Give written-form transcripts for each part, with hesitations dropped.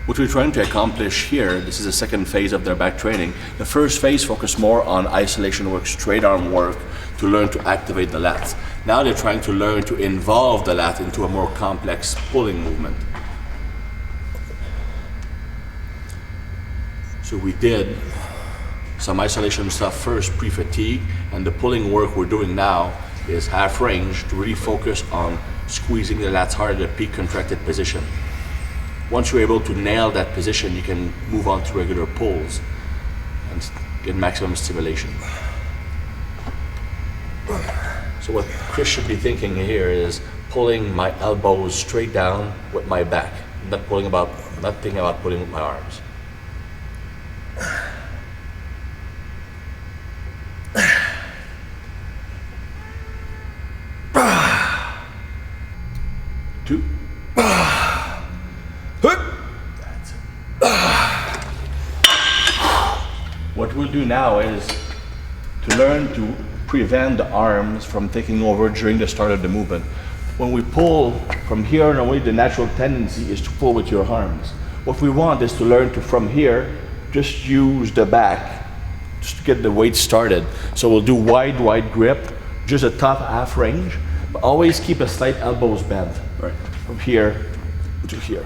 What we're trying to accomplish here, this is the second phase of their back training. The first phase focused more on isolation work, straight arm work, to learn to activate the lats. Now they're trying to learn to involve the lat into a more complex pulling movement. So we did some isolation stuff first, pre-fatigue, and the pulling work we're doing now is half range to really focus on squeezing the lats hard at a peak contracted position. Once you're able to nail that position, you can move on to regular pulls and get maximum stimulation. So what Chris should be thinking here is pulling my elbows straight down with my back, not thinking about pulling with my arms. Two. That's it. What we'll do now is to learn to prevent the arms from taking over during the start of the movement. When we pull from here, normally the natural tendency is to pull with your arms. What we want is to learn to, from here, just use the back, just to get the weight started. So we'll do wide grip, just a top half range, but always keep a slight elbows bent. Right. From here to here.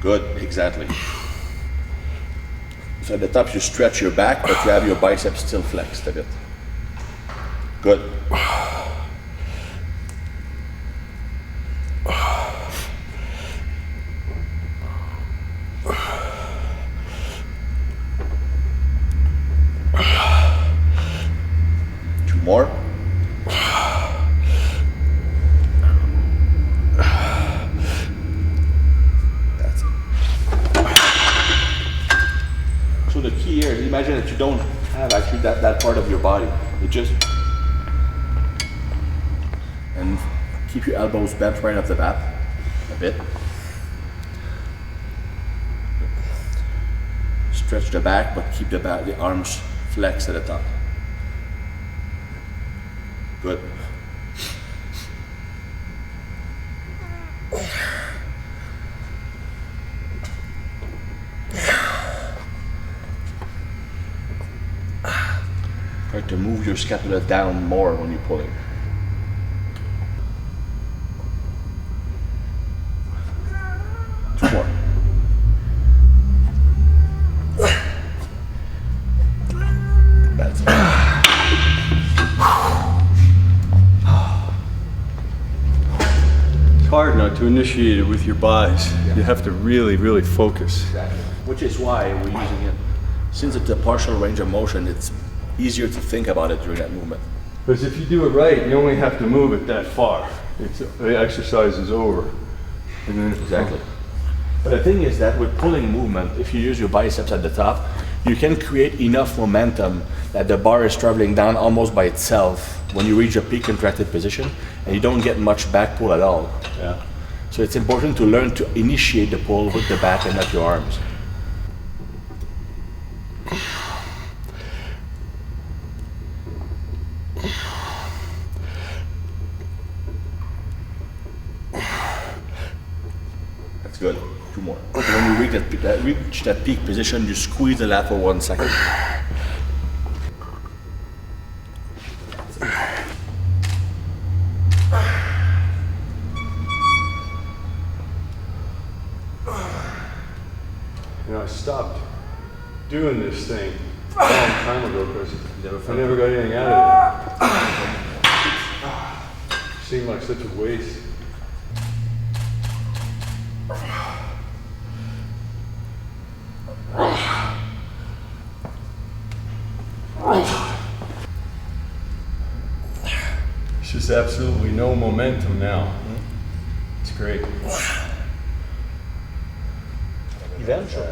Good, exactly. So at the top you stretch your back, but you have your biceps still flexed a bit. Good. Two more. That's it. So the key here is imagine that you don't have actually that part of your body. It just, and keep your elbows bent right off the bat a bit. Stretch the back, but keep the arms flexed at the top. Good. Try to move your scapula down more when you're pulling. Two more. That's it. It's hard not to initiate it with your buys. Yeah. You have to really focus. Exactly. Which is why we're using it. Since it's a partial range of motion, it's easier to think about it during that movement. Because if you do it right, you only have to move it that far. The exercise is over. And then Exactly. But the thing is that with pulling movement, if you use your biceps at the top, you can create enough momentum that the bar is traveling down almost by itself when you reach a peak contracted position, and you don't get much back pull at all. Yeah. So it's important to learn to initiate the pull with the back and not your arms. That's good. Two more. When you reach that peak position, you squeeze the lat for 1 second. You know, I stopped doing this thing a long time ago because I never got anything out of it. It seemed like such a waste. There's just absolutely no momentum now. It's great. Eventually.